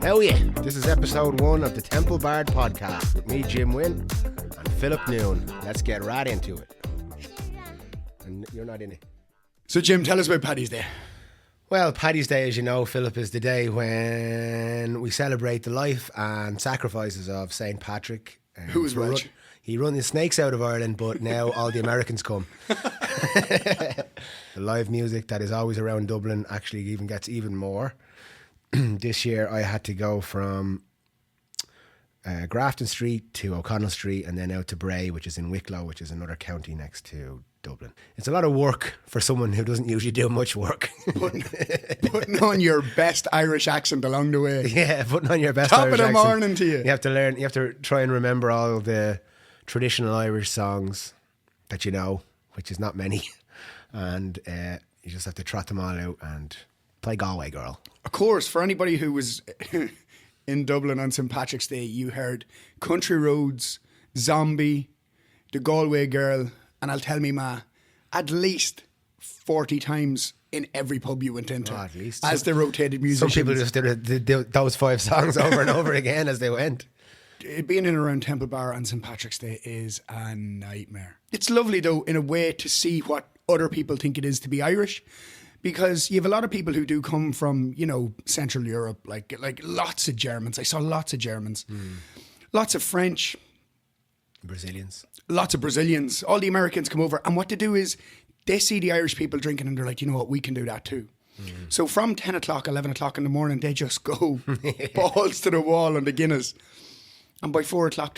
Hell yeah. This is episode 1 of the Temple Bard podcast with me, Jim Wynn, and Philip Noon. Let's get right into it. And you're not in it. So, Jim, tell us about Paddy's Day. Well, Paddy's Day, as you know, Philip, is the day when we celebrate the life and sacrifices of St. Patrick. Who was Reg? He run the snakes out of Ireland, but now all the Americans come. The live music that is always around Dublin actually even gets even more. This year I had to go from Grafton Street to O'Connell Street and then out to Bray, which is in Wicklow, which is another county next to Dublin. It's a lot of work for someone who doesn't usually do much work. Putting on your best Irish accent along the way. Yeah, putting on your best Top Irish of the accent. morning to you. You have to learn, you have to try and remember all the traditional Irish songs that you know, which is not many. And you just have to trot them all out and play Galway Girl. Of course, for anybody who was in Dublin on St. Patrick's Day, you heard Country Roads, Zombie, The Galway Girl, and I'll tell me, Ma, at least 40 times in every pub you went into. Oh, at least. As they rotated musicians. Some people just did those 5 songs over and over again as they went. Being in and around Temple Bar on St. Patrick's Day is a nightmare. It's lovely, though, in a way, to see what other people think it is to be Irish, because you have a lot of people who do come from, you know, Central Europe, like lots of Germans. I saw lots of Germans, lots of French, Brazilians, lots of Brazilians. All the Americans come over, and what they do is they see the Irish people drinking, and they're like, you know what, we can do that too. So from 10 o'clock, 11 o'clock in the morning, they just go balls to the wall on the Guinness, and by 4 o'clock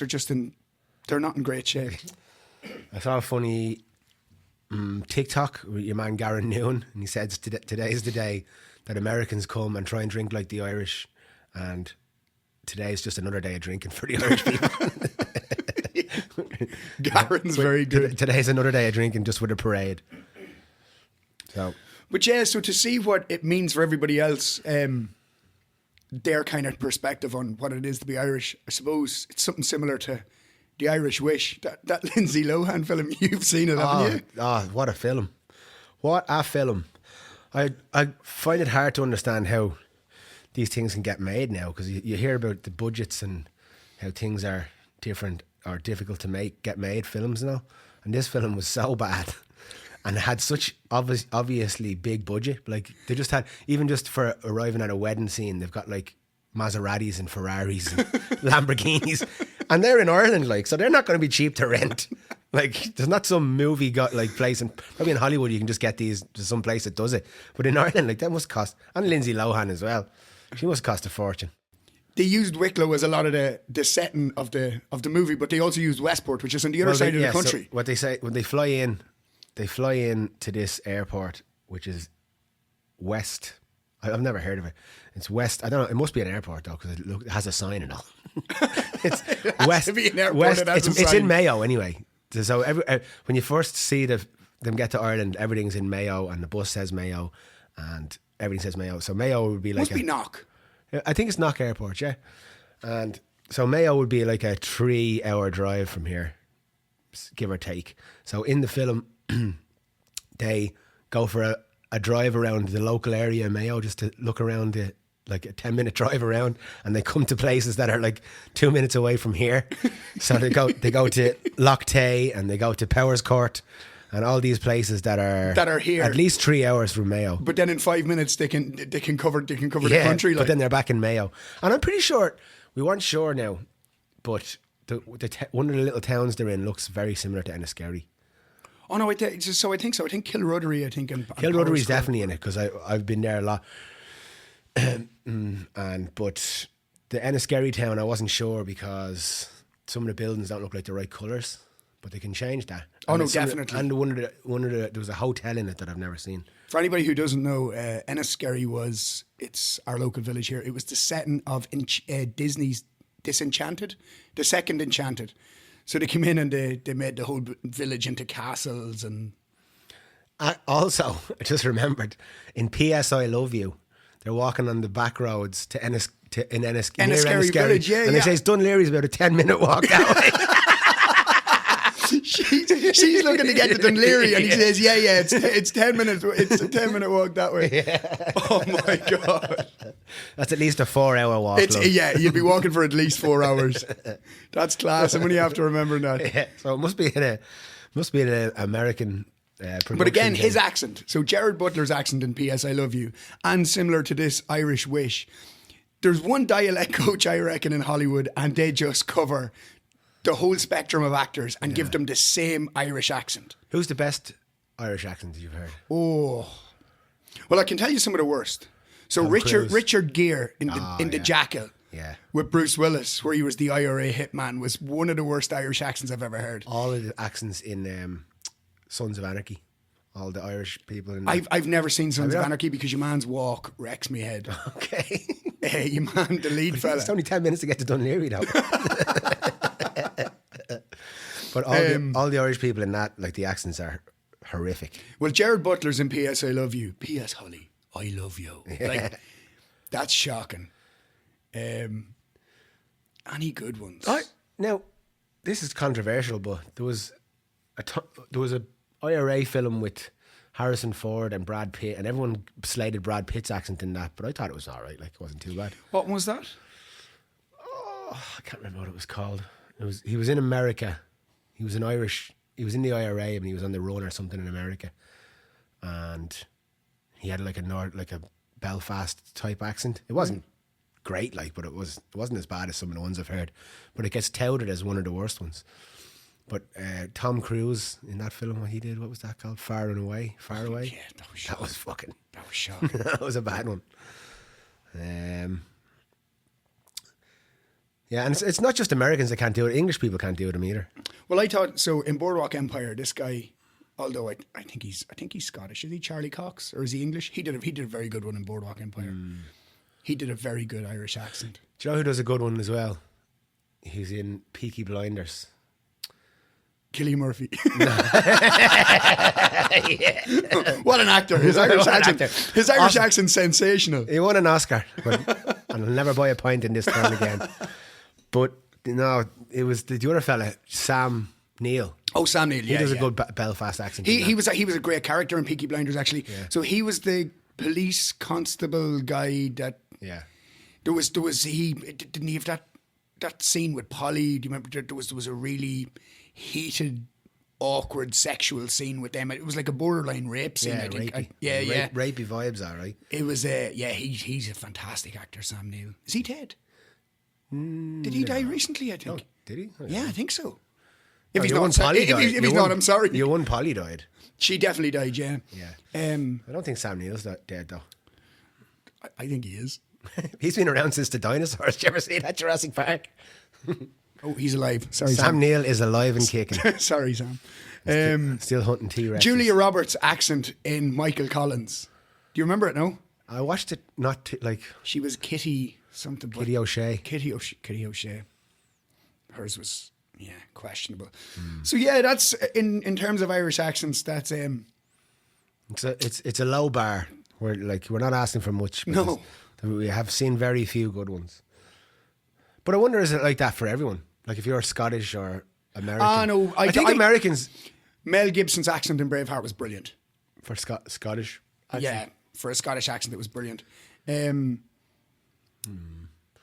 they're not in great shape. I saw a funny TikTok with your man Garen Noon, and he said today is the day that Americans come and try and drink like the Irish, and today is just another day of drinking for the Irish people. Garen's very good. Today's another day of drinking just with a parade. But yeah, so to see what it means for everybody else, their kind of perspective on what it is to be Irish, I suppose it's something similar to The Irish Wish, that Lindsay Lohan film. You've seen it, haven't you? Oh, what a film. What a film. I find it hard to understand how these things can get made now, because you hear about the budgets and how things are different or difficult to get made films now. And this film was so bad and it had such obviously big budget. Like they just had, even just for arriving at a wedding scene, they've got like Maseratis and Ferraris and Lamborghinis. And they're in Ireland, like, so they're not going to be cheap to rent. Like, there's not some movie place, and probably in Hollywood you can just get these to some place that does it. But in Ireland, like, that must cost, and Lindsay Lohan as well. She must cost a fortune. They used Wicklow as a lot of the setting of the movie, but they also used Westport, which is on the other side of the country. So what they say when they fly in to this airport, which is West. I've never heard of it. It's West. I don't know. It must be an airport though, because it has a sign and all. It's West. To be an airport, West. It's in Mayo anyway. So when you first see them get to Ireland, everything's in Mayo, and the bus says Mayo, and everything says Mayo. So Mayo would be like must be Knock. I think it's Knock Airport, yeah. And so Mayo would be like a 3-hour drive from here, give or take. So in the film, they go for a drive around the local area in Mayo just to look around like a 10-minute drive around, and they come to places that are like 2 minutes away from here. So they go to Loch Tay, and they go to Powers Court, and all these places that are here at least 3 hours from Mayo. But then in 5 minutes they can cover the country. But then they're back in Mayo, and I'm pretty sure we weren't sure now, but one of the little towns they're in looks very similar to Enniskerry. Oh no! I think so. I think Kilruddery. Kilruddery's definitely in it, because I've been there a lot. But the Enniskerry town, I wasn't sure because some of the buildings don't look like the right colours, but they can change that. Oh no, definitely. And there was a hotel in it that I've never seen. For anybody who doesn't know, Enniskerry it's our local village here. It was the setting of Disney's Disenchanted, the second Enchanted. So they came in and they made the whole village into castles. And also, I just remembered, in P.S. I Love You, they're walking on the back roads to Enniskerry village, yeah. And they say Dunleary's about a 10-minute walk that way. She's looking to get to Dunleary, and he says, "Yeah, it's 10 minutes. It's a 10-minute walk that way." Yeah. Oh my god! That's at least a 4-hour walk. love. Yeah, you'd be walking for at least 4 hours. That's class. I'm only after remembering that. Yeah. So it must be in an American. But again, his thing. accent. So Jared Butler's accent in P.S. I Love You, and similar to this Irish Wish. There's one dialect coach, I reckon, in Hollywood, and they just cover the whole spectrum of actors and give them the same Irish accent. Who's the best Irish accent you've heard? Oh, well, I can tell you some of the worst. So Cruise. Richard Gere in the Jackal. Yeah. With Bruce Willis, where he was the IRA hitman, was one of the worst Irish accents I've ever heard. All of the accents in Sons of Anarchy. All the Irish people in that. I've never seen Sons you of not? Anarchy because your man's walk wrecks me head. Okay. Your man, the lead fella. It's only 10 minutes to get to Dunleary now. But all the Irish people in that, like the accents are horrific. Well, Jared Butler's in P.S. I Love You. P.S. Holly, I love you. Like, that's shocking. Any good ones? Now, this is controversial, but there was a IRA film with Harrison Ford and Brad Pitt, and everyone slated Brad Pitt's accent in that, but I thought it was all right. Like, it wasn't too bad. What one was that? Oh, I can't remember what it was called. He was in America. He was an Irish. He was in the IRA and he was on the run or something in America, and he had like a Belfast type accent. It wasn't great, like, but it wasn't as bad as some of the ones I've heard. But it gets touted as one of the worst ones. But Tom Cruise in that film, what he did, what was that called? Far Away. Yeah, That was fucking. That was shocking. That was a bad one. Yeah, and it's not just Americans that can't do it. English people can't do them either. Well, I thought so. In Boardwalk Empire, this guy, although I think he's Scottish. Is he Charlie Cox or is he English? He did a very good one in Boardwalk Empire. He did a very good Irish accent. Do you know who does a good one as well? He's in Peaky Blinders. Cillian Murphy. What an actor. His Irish accent's sensational. He won an Oscar, and I'll never buy a pint in this town again. But no, it was the other fella, Sam Neill. Oh, Sam Neill, He does a good Belfast accent. He was a great character in Peaky Blinders, actually. Yeah. So he was the police constable guy that Yeah. didn't he have that scene with Polly? Do you remember there was a really heated, awkward sexual scene with them? It was like a borderline rape scene, Yeah, I think. rapey. Rapey vibes, all right. It was he's a fantastic actor, Sam Neill. Is he dead? Did he die recently, I think? Oh, did he? Yeah, I think so. Oh, If he's your not, one Polly died. if he's not, I'm sorry. Your one Polly died. She definitely died, yeah. Yeah. I don't think Sam Neill's dead, though. I think he is. He's been around since the dinosaurs. Did you ever see that Jurassic Park? Oh, he's alive. Sorry, Sam Neill is alive and kicking. Sorry, Sam. Still hunting T-Rexes. Julia Roberts' accent in Michael Collins. Do you remember it, no? I watched it She was Kitty something. Kitty O'Shea. Kitty O'Shea. Hers was, questionable. So, yeah, that's, in terms of Irish accents, that's... It's a low bar. We're not asking for much. No. We have seen very few good ones. But I wonder, is it like that for everyone? Like if you're Scottish or American? No. I think Americans... Mel Gibson's accent in Braveheart was brilliant. For Scottish accent? Yeah, for a Scottish accent, it was brilliant.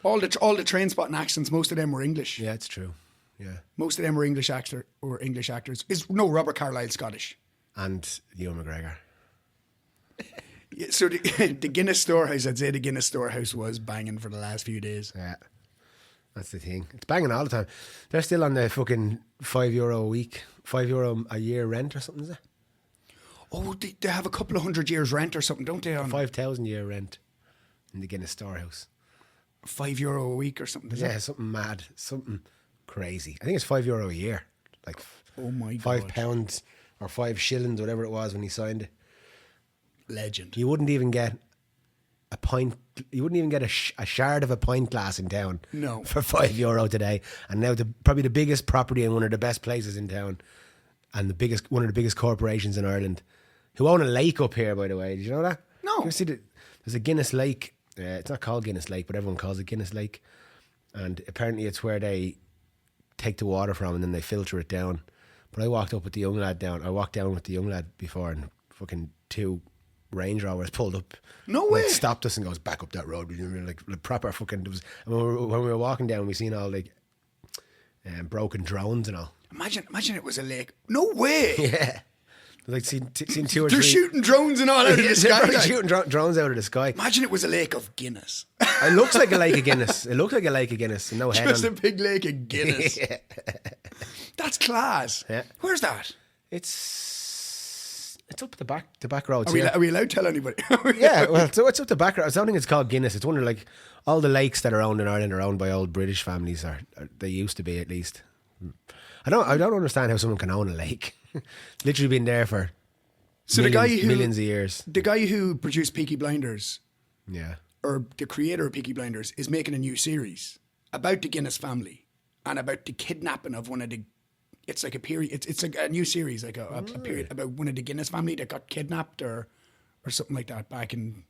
All the train spotting accents, most of them were English. Yeah, it's true. Yeah. Most of them were English actors. Robert Carlyle's Scottish. And Ewan McGregor. So the Guinness Storehouse, I'd say the Guinness Storehouse was banging for the last few days. Yeah. That's the thing. It's banging all the time. They're still on the fucking €5 a week, €5 a year rent or something, is it? Oh, they have a couple of 100 years rent or something, don't they? On 5,000 year rent in the Guinness Storehouse. €5 a week or something. Is it? Something mad, something crazy. I think it's €5 a year, like oh my £5 God. or 5 shillings, whatever it was when he signed it. Legend. You wouldn't even get a pint. You wouldn't even get a shard of a pint glass in town. No. For €5 today, and now probably the biggest property in one of the best places in town, and one of the biggest corporations in Ireland, who own a lake up here, by the way. Did you know that? No. You see there's a Guinness Lake. It's not called Guinness Lake, but everyone calls it Guinness Lake, and apparently it's where they take the water from and then they filter it down. But I walked up with the young lad down. I walked down with the young lad before, and fucking 2 Range Rovers pulled up. No way. Like, stopped us and goes, back up that road. We were like proper fucking. There was, and when we were walking down, we seen all like broken drones and all. Imagine it was a lake. No way. Yeah. Like seen 2 or They're 3. shooting drones and all out of the sky. They're like. shooting drones out of the sky. Imagine it was a lake of Guinness. It looks like a lake of Guinness. It looked like a lake of Guinness. And no head Just on. a big lake of Guinness. Yeah. That's class. Yeah. Where's that? It's up the back roads. Are we allowed to tell anybody? Yeah, well, so it's up the back roads. I don't think it's called Guinness. It's one of like all the lakes that are owned in Ireland are owned by old British families, or they used to be at least. I don't understand how someone can own a lake. Literally been there for So millions of years. the guy who produced Peaky Blinders, Yeah. or the creator of Peaky Blinders, is making a new series about the Guinness family and about the kidnapping of one of the. It's like a period. It's like a new series, like a period about one of the Guinness family that got kidnapped or something like that back in.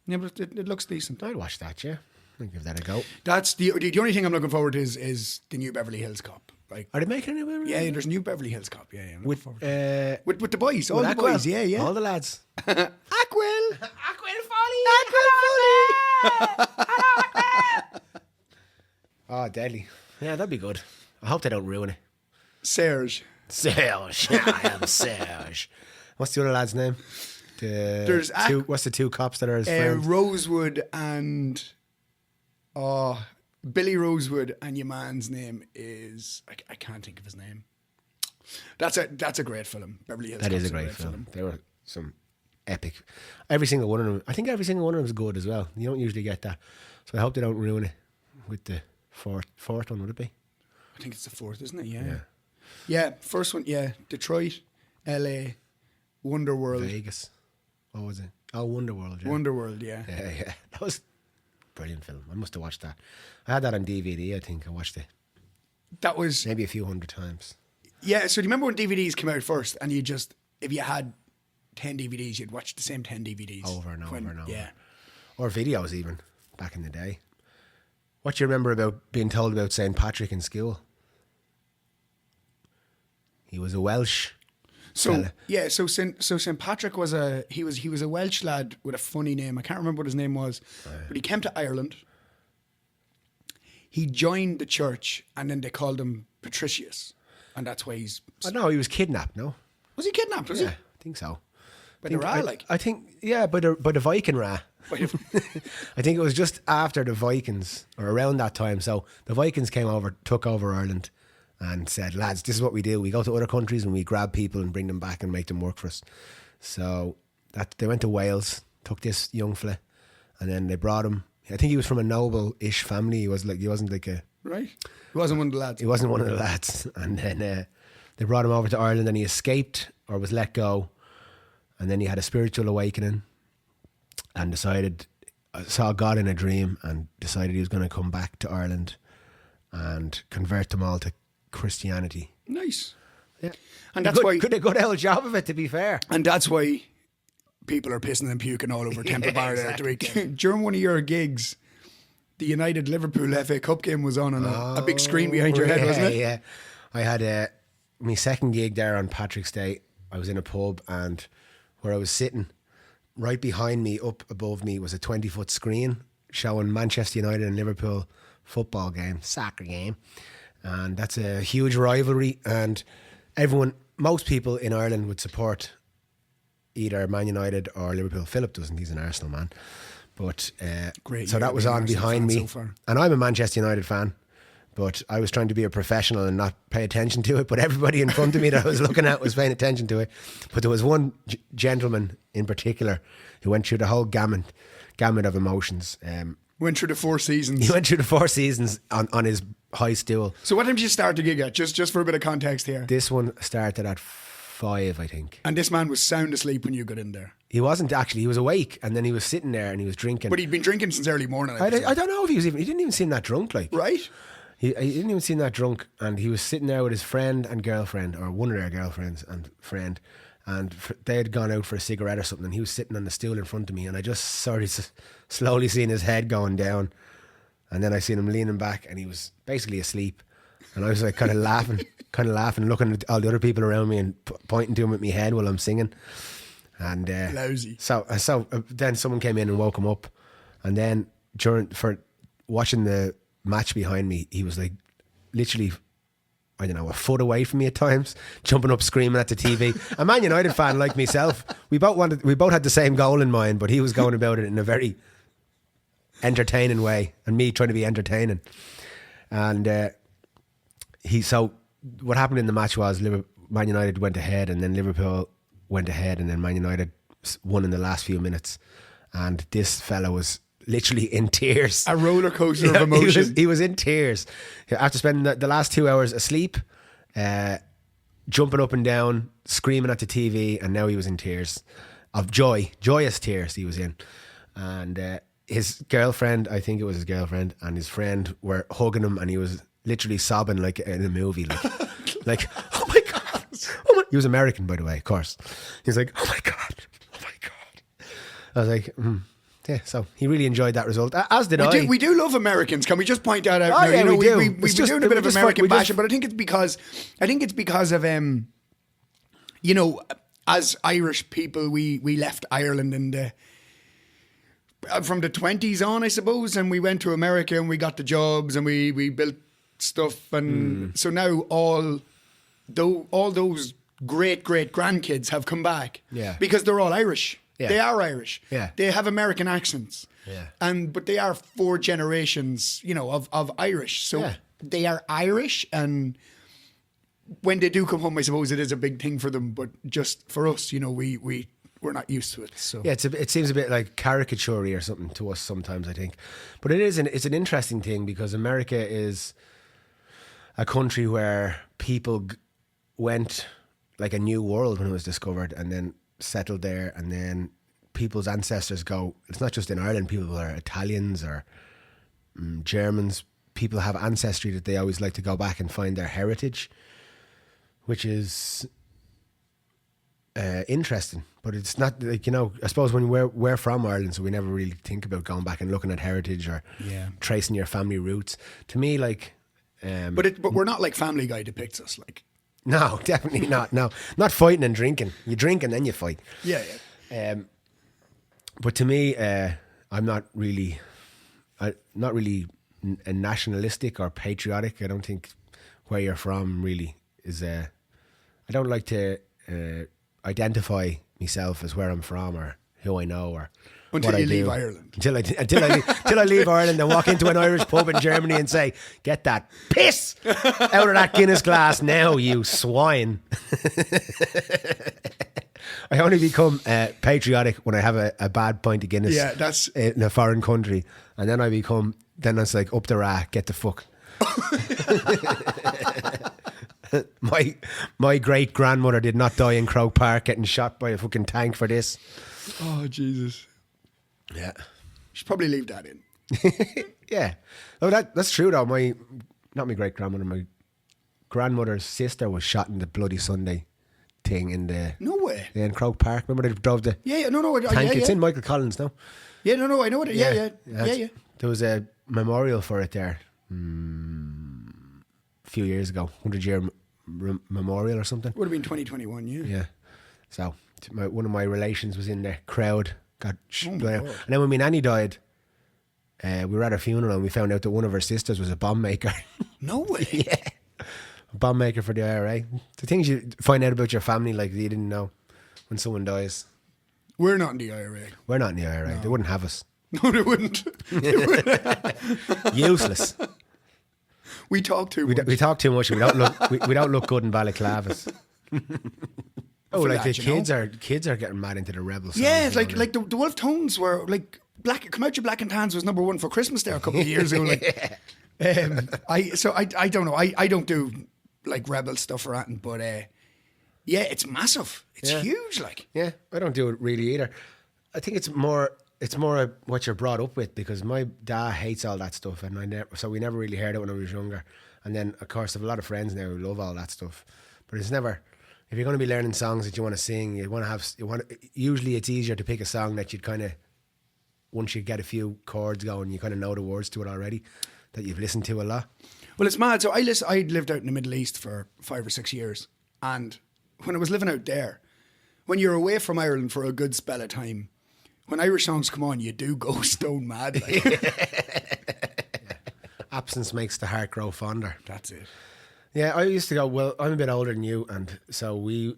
Yeah, but it looks decent. I'd watch that, yeah. I'd give that a go. That's the only thing I'm looking forward to is the new Beverly Hills Cop. Like, Are they making a new yeah, there's a new Beverly Hills Cop. Yeah, I'm looking with forward to it. with the boys, all with the Aquil? boys. Yeah. All the lads. Aquil. Aquil Folly. Oh, deadly. Yeah, that'd be good. I hope they don't ruin it. Serge. Serge. I am Serge. What's the other lad's name? There's what's the 2 cops that are his friends? Rosewood and Billy Rosewood, and your man's name is I can't think of his name. That's a great film. Beverly Hills. That Cop's is a great film. They were some epic. Every single one of them. I think every single one of them is good as well. You don't usually get that, so I hope they don't ruin it with the fourth one. Would it be? I think it's the 4th, isn't it? Yeah. First one. Yeah, Detroit, L.A., Wonderworld, Vegas. What was it? Oh, Wonderworld. Yeah. Wonderworld. Yeah. Yeah. That was a brilliant film. I must have watched that. I had that on DVD. I think I watched it That was maybe a few hundred times. Yeah. So do you remember when DVDs came out first, and if you had 10 DVDs, you'd watch the same 10 DVDs Over and over and over. Yeah. Or videos even, back in the day. What do you remember about being told about St. Patrick in school? He was a Welsh fella. So St. Patrick was a Welsh lad with a funny name. I can't remember what his name was, but he came to Ireland. He joined the church, and then they called him Patricius, and that's why he's. Oh, no, he was kidnapped, no? Was he kidnapped? Was Yeah, he? I think so. By the Ra, like? I think, yeah, by the Viking Ra. I think it was just after the Vikings, or around that time. So the Vikings took over Ireland and said, lads, this is what we do. We go to other countries and we grab people and bring them back and make them work for us. So they went to Wales, took this young fella, and then they brought him. I think he was from a noble-ish family. He wasn't like a... Right. He wasn't one of the lads. He wasn't one of the lads. And then they brought him over to Ireland, and he escaped or was let go. And then he had a spiritual awakening and saw God in a dream and decided he was going to come back to Ireland and convert them all to Christianity. Nice. Yeah. And that's why... Could a good old job of it, to be fair. And that's why people are pissing and puking all over Temple Bar there at the weekend. During one of your gigs, the United Liverpool FA Cup game was on a big screen behind your head, wasn't it? Yeah. I had my second gig there on Patrick's Day. I was in a pub, and where I was sitting, right behind me, up above me, was a 20-foot screen showing Manchester United and Liverpool football game, soccer game. And that's a huge rivalry, and most people in Ireland would support either Man United or Liverpool. Philip doesn't, he's an Arsenal man. But Great, so that was on behind me. So and I'm a Manchester United fan, but I was trying to be a professional and not pay attention to it. But everybody in front of me that I was looking at was paying attention to it. But there was one gentleman in particular who went through the whole gamut of emotions. Went through the 4 seasons. He went through the 4 seasons on his high stool. So what time did you start the gig at? Just for a bit of context here. This one started at 5, I think. And this man was sound asleep when you got in there. He wasn't actually. He was awake, and then he was sitting there and he was drinking. But he'd been drinking since early morning. I don't know if he didn't even seem that drunk, like. Right? He didn't even seem that drunk, and he was sitting there with his friend and girlfriend, or one of their girlfriends and friend, and they had gone out for a cigarette or something, and he was sitting on the stool in front of me, and I just started slowly seeing his head going down, and then I seen him leaning back, and he was basically asleep, And I was like kind of laughing, looking at all the other people around me and pointing to him with my head while I'm singing. And Lousy. So then someone came in and woke him up. And then for watching the match behind me, he was like literally, I don't know, a foot away from me at times, jumping up, screaming at the TV. A Man United fan like myself, we both had the same goal in mind, but he was going about it in a very entertaining way, and me trying to be entertaining. And so what happened in the match was Man United went ahead, and then Liverpool went ahead, and then Man United won in the last few minutes. And this fella was literally in tears. A roller coaster of emotion. He was in tears after spending the last 2 hours asleep, jumping up and down, screaming at the TV, and now he was in tears of joyous tears he was in. And his girlfriend, I think it was his girlfriend, and his friend were hugging him, and he was literally sobbing like in a movie, like oh my God, He was American, by the way, of course. He's like, oh my God. I was like, yeah, so he really enjoyed that result, as did I. We do love Americans. Can we just point that out? Oh, now? yeah, we do. We've been doing a bit of American bashing, but I think it's because of as Irish people, we left Ireland from the 20s on, I suppose, and we went to America and we got the jobs and we built stuff, and so now all those great grandkids have come back, because they're all Irish. Yeah. They are Irish. Yeah. They have American accents. Yeah. But they are 4 generations, of Irish. So they are Irish, and when they do come home, I suppose it is a big thing for them. But just for us, we're not used to it. So yeah, it seems a bit like caricature or something to us sometimes, I think. But it's an interesting thing, because America is a country where people went like a new world when it was discovered, and then settled there, and then people's ancestors go. It's not just in Ireland. People are Italians or Germans. People have ancestry that they always like to go back and find their heritage, which is interesting. But it's not like, I suppose when we're from Ireland, so we never really think about going back and looking at heritage or tracing your family roots. To me, like, but we're not like Family Guy depicts us like. No, definitely not. No, not fighting and drinking. You drink and then you fight. Yeah. But to me, I'm not really a nationalistic or patriotic. I don't think where you're from really is. I don't like to identify myself as where I'm from or who I know or. Until you leave Ireland. Until I leave Ireland and walk into an Irish pub in Germany and say, "Get that piss out of that Guinness glass now, you swine." I only become patriotic when I have a bad pint of Guinness that's in a foreign country. And then it's like, up the rack, get the fuck. My great grandmother did not die in Croke Park getting shot by a fucking tank for this. Oh, Jesus. Yeah. You should probably leave that in. Yeah. Oh, that's true though. Not my great grandmother, my grandmother's sister was shot in the Bloody Sunday thing in the. No way. Yeah, in Croke Park. Remember they drove the tank? It's in Michael Collins now. Yeah, no, I know it. Yeah. There was a memorial for it there a few years ago, 100-year memorial or something. Would have been 2021, yeah. Yeah. So one of my relations was in the crowd. Got and God. then when my nanny died, we were at her funeral and we found out that one of her sisters was a bomb maker. No way. Yeah. A bomb maker for the IRA. The things you find out about your family, like you didn't know when someone dies. We're not in the IRA. We're not in the IRA. No. They wouldn't have us. No, they wouldn't. Useless. We talk too much. We talk too much. We don't look good in balaclavas. The kids are getting mad into the rebel songs. Yeah, it's like the Wolf Tones were like Come Out Your Black and Tans was number 1 for Christmas there a couple of years ago. Like, I don't know. I don't do like rebel stuff or anything, but yeah, it's massive. It's huge. Like, yeah, I don't do it really either. I think it's more what you're brought up with, because my dad hates all that stuff, and so we never really heard it when I was younger. And then of course I have a lot of friends now who love all that stuff, but it's never. If you're going to be learning songs that you want to sing, usually it's easier to pick a song that you'd kind of, once you get a few chords going, you kind of know the words to it already, that you've listened to a lot. Well, it's mad. So I lived out in the Middle East for 5 or 6 years. And when I was living out there, when you're away from Ireland for a good spell of time, when Irish songs come on, you do go stone mad. Absence makes the heart grow fonder. That's it. Yeah, I used to go, well, I'm a bit older than you, and so when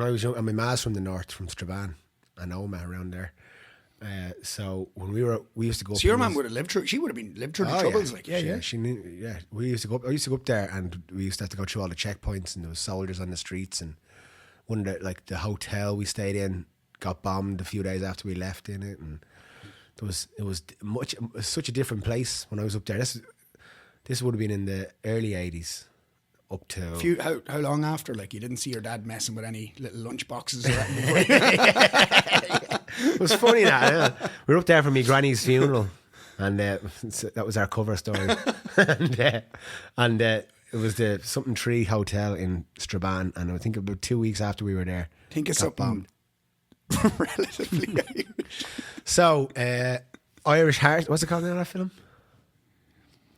I was young, and my ma's from the north, from Strabane and Oma around there. So when we used to go. So your mum would have lived through. She would have lived through the troubles, She knew. Yeah, we used to go. I used to go up there, and we used to have to go through all the checkpoints, and there was soldiers on the streets, and one of the hotel we stayed in got bombed a few days after we left in it, and it was such a different place when I was up there. This would have been in the early 80s. Up to how long after? Like, you didn't see your dad messing with any little lunch boxes or anything? It was funny that we were up there for my granny's funeral, and that was our cover story. and it was the Something Tree Hotel in Strabane, and I think about 2 weeks after we were there, I think it's something relatively Irish. So Irish Heart, what's it called in that film?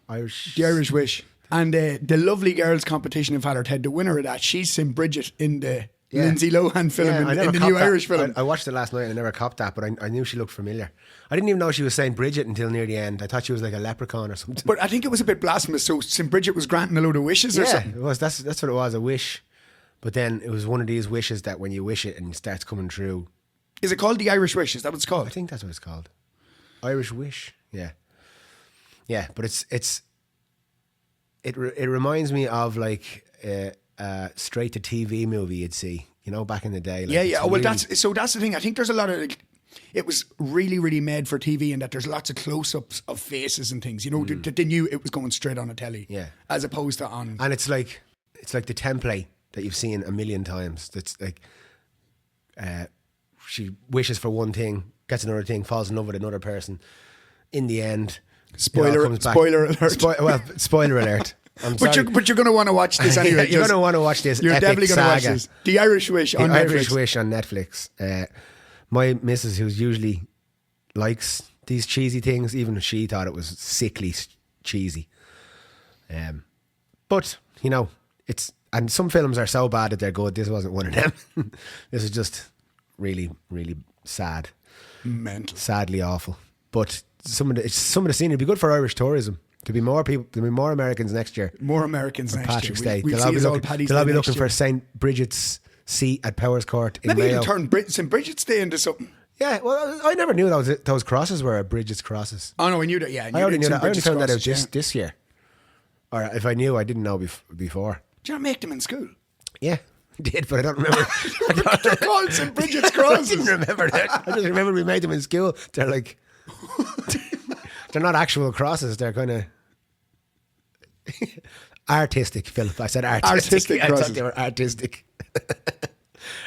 The Irish Wish. And the Lovely Girls competition in Fatherhead, the winner of that, she's St. Bridget in the Lindsay Lohan film, in the new Irish film. I watched it last night and I never copped that, but I knew she looked familiar. I didn't even know she was St. Bridget until near the end. I thought she was like a leprechaun or something. But I think it was a bit blasphemous. So St. Bridget was granting a load of wishes or something. It was. That's what it was, a wish. But then it was one of these wishes that when you wish it and it starts coming true. Is it called the Irish Wish? Is that what it's called? I think that's what it's called. Irish Wish. Yeah. Yeah, but it reminds me of like a straight to TV movie you'd see, back in the day. Like, yeah. Well, that's the thing. I think there's a lot of it was really, really made for TV, and that there's lots of close-ups of faces and things. That they knew it was going straight on a telly, as opposed to on. And it's like the template that you've seen a million times. That's like she wishes for one thing, gets another thing, falls in love with another person. In the end. Spoiler alert. Spoiler alert. But you're going to want to watch this anyway. You're going to want to watch this. You're definitely going to watch saga. this. The Irish Wish on Netflix. Irish Wish on Netflix. My missus, who usually likes these cheesy things, even she thought it was sickly cheesy. But and some films are so bad that they're good. This wasn't one of them. This is just really, really sad. Mental. Sadly awful. But some of the scenery would be good for Irish tourism. There'll be more people. There'll be more Americans next year. More Americans next Patrick's year. Day. We'll they'll all be looking for St. Bridget's seat at Powers Court in Maybe Mayo. you can turn St. Bridget's Day into something. Yeah, well, I never knew those crosses were Bridget's crosses. Oh no, I knew that. Yeah, I already knew that. I only found that out this year. Or if I knew, I didn't know before. Did you not make them in school? Yeah, I did, but I don't remember. They're called St. Bridget's crosses. I didn't remember that. I just remember we made them in school. They're like, they're not actual crosses. They're kind of artistic, Philip. I said artistic. Artistic crosses. I thought they were artistic.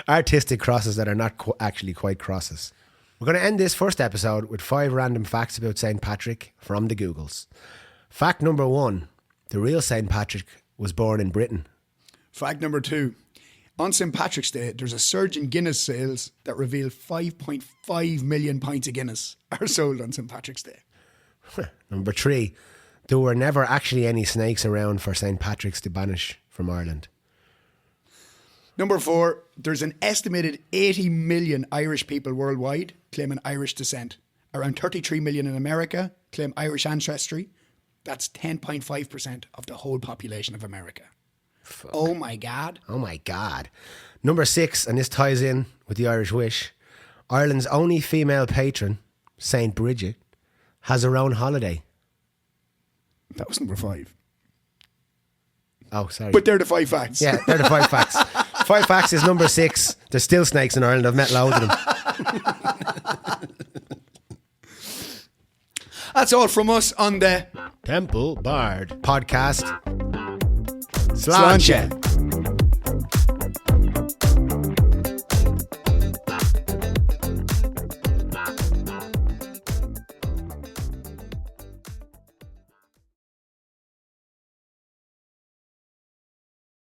Artistic crosses that are not actually quite crosses. We're going to end this first episode with 5 random facts about St. Patrick from the Googles. Fact number 1, the real St. Patrick was born in Britain. Fact number 2, on St. Patrick's Day, there's a surge in Guinness sales that reveal 5.5 million pints of Guinness are sold on St. Patrick's Day. Number 3, there were never actually any snakes around for St. Patrick's to banish from Ireland. Number 4, there's an estimated 80 million Irish people worldwide claiming Irish descent. Around 33 million in America claim Irish ancestry. That's 10.5% of the whole population of America. Fuck. Oh my God. Oh my God. Number 6, and this ties in with the Irish Wish, Ireland's only female patron, St. Bridget, has her own holiday. That was number 5. Oh, sorry. But they're the 5 facts. Yeah, they're the 5 facts. 5 facts is number 6. There's still snakes in Ireland. I've met loads of them. That's all from us on the Temple Bard podcast. Sláinte.